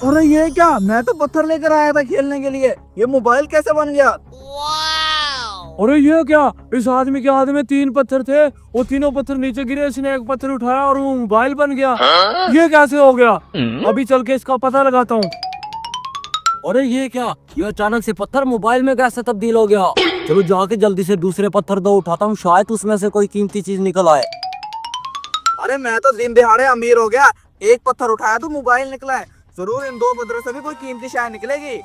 अरे ये क्या, मैं तो पत्थर लेकर आया था खेलने के लिए, ये मोबाइल कैसे बन गया? अरे ये क्या, इस आदमी के हाथ में 3 पत्थर थे, वो तीनों पत्थर नीचे गिरे, इसने एक पत्थर उठाया और वो मोबाइल बन गया। ये कैसे हो गया? अभी चल के इसका पता लगाता हूँ। अरे ये क्या, ये अचानक से पत्थर मोबाइल में कैसे तब्दील हो गया? चलो जाके जल्दी से दूसरे पत्थर दो उठाता हूँ, शायद उसमें से कोई कीमती चीज निकल आए। अरे मैं तो दिन दिहाड़े अमीर हो गया, एक पत्थर उठाया तो मोबाइल निकला है। जरूर इन 2 पत्थरों से भी कोई कीमती शाय निकलेगी।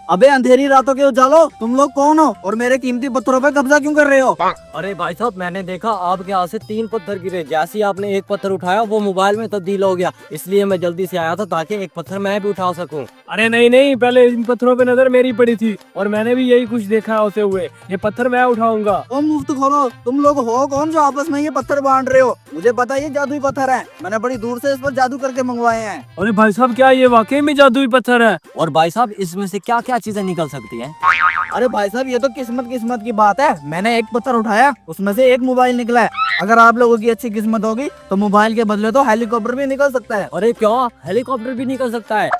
अबे अंधेरी रातों के उजालो, तुम लोग कौन हो और मेरे कीमती पत्थरों पे कब्जा क्यों कर रहे हो? अरे भाई साहब, मैंने देखा आपके हाथ से 3 पत्थर गिरे, जैसे ही आपने एक पत्थर उठाया वो मोबाइल में तब्दील हो गया, इसलिए मैं जल्दी से आया था ताकि एक पत्थर मैं भी उठा सकूं। अरे नहीं नहीं, पहले इन पत्थरों पे नजर मेरी पड़ी थी और मैंने भी यही कुछ देखा होते हुए, ये पत्थर मैं उठाऊंगा। ओ मुफ्त खोरो, तुम लोग हो कौन जो आपस में ये पत्थर बांट रहे हो? मुझे पता है ये जादुई पत्थर है, मैंने बड़ी दूर से इस पर जादू करके मंगवाए हैं। अरे भाई साहब, क्या ये वाकई में जादुई पत्थर है? और भाई साहब, इसमें से क्या क्या चीजें निकल सकती हैं? अरे भाई साहब, ये तो किस्मत किस्मत की बात है। मैंने एक पत्थर उठाया, उसमें से एक मोबाइल निकला है। अगर आप लोगों की अच्छी किस्मत होगी तो मोबाइल के बदले तो हेलीकॉप्टर भी निकल सकता है। अरे क्या, हेलीकॉप्टर भी निकल सकता है?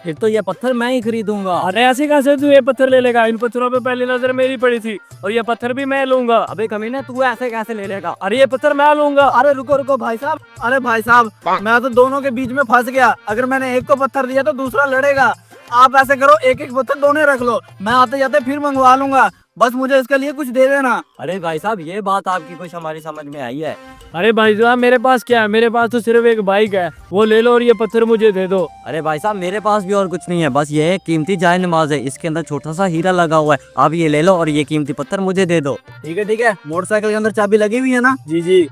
फिर तो ये पत्थर मैं ही खरीदूंगा। अरे ऐसे कैसे तू ये पत्थर ले लेगा? इन पत्थरों पे पहली नजर मेरी पड़ी थी और ये पत्थर भी मैं लूंगा। अबे कमीने, तू ऐसे कैसे ले लेगा? अरे ये पत्थर मैं लूंगा। अरे रुको रुको भाई साहब, अरे भाई साहब, मैं तो दोनों के बीच में फंस गया। अगर मैंने एक को पत्थर दिया तो दूसरा लड़ेगा। आप ऐसे करो, एक एक पत्थर दोनों रख लो, मैं आते जाते फिर मंगवा लूंगा, बस मुझे इसके लिए कुछ दे देना। अरे भाई साहब, ये बात आपकी कुछ हमारी समझ में आई है। अरे भाई साहब, मेरे पास क्या है? मेरे पास तो सिर्फ एक बाइक है, वो ले लो और ये पत्थर मुझे दे दो। अरे भाई साहब, मेरे पास भी और कुछ नहीं है, बस ये एक कीमती जाय नमाज है, इसके अंदर छोटा सा हीरा लगा हुआ है। आप ये ले लो और ये कीमती पत्थर मुझे दे दो। ठीक है ठीक है, मोटरसाइकिल के अंदर चाबी लगी हुई है ना? जी जी।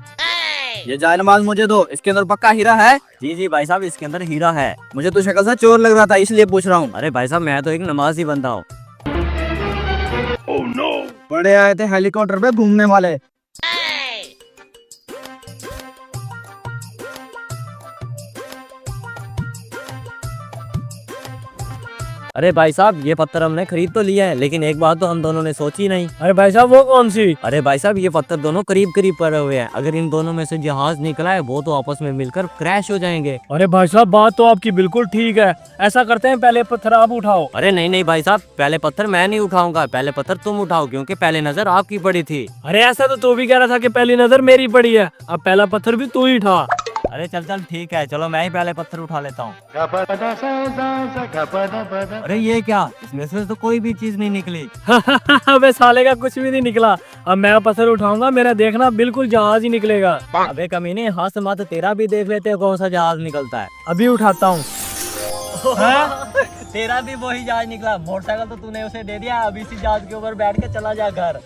ये जायनमाज मुझे दो, इसके अंदर पक्का हीरा है? जी जी भाई साहब, इसके अंदर हीरा है। मुझे तो शक्ल से चोर लग रहा था, इसलिए पूछ रहा हूँ। अरे भाई साहब, मैं तो एक नमाजी बंदा हूँ। बड़े आए थे हेलीकॉप्टर पे घूमने वाले। अरे भाई साहब, ये पत्थर हमने खरीद तो लिया है, लेकिन एक बात तो हम दोनों ने सोची नहीं। अरे भाई साहब, वो कौन सी? अरे भाई साहब, ये पत्थर दोनों करीब करीब पड़े हुए हैं, अगर इन दोनों में से जहाज निकला है वो तो आपस में मिलकर क्रैश हो जाएंगे। अरे भाई साहब, बात तो आपकी बिल्कुल ठीक है, ऐसा करते हैं, पहले पत्थर आप उठाओ। अरे नहीं नहीं भाई साहब, पहले पत्थर मैं नहीं उठाऊंगा, पहले पत्थर तुम उठाओ, क्योंकि पहले नजर आपकी पड़ी थी। अरे ऐसा तो तू भी कह रहा था कि पहली नजर मेरी पड़ी है, अब पहला पत्थर भी तू ही उठा। अरे चल चल ठीक है, चलो मैं ही पहले पत्थर उठा लेता हूँ। अरे ये क्या, इसमें से तो कोई भी चीज नहीं निकली। अबे साले का कुछ भी नहीं निकला। अब मैं पत्थर उठाऊंगा, मेरा देखना बिल्कुल जहाज ही निकलेगा। अबे कमीने, हाथ से मात्र तेरा भी देख लेते कौन सा जहाज निकलता है। अभी उठाता हूँ। तेरा भी वही जहाज निकला। मोटरसाइकिल तो तूने उसे दे दिया, अभी इसी जहाज के ऊपर बैठ के चला जा घर।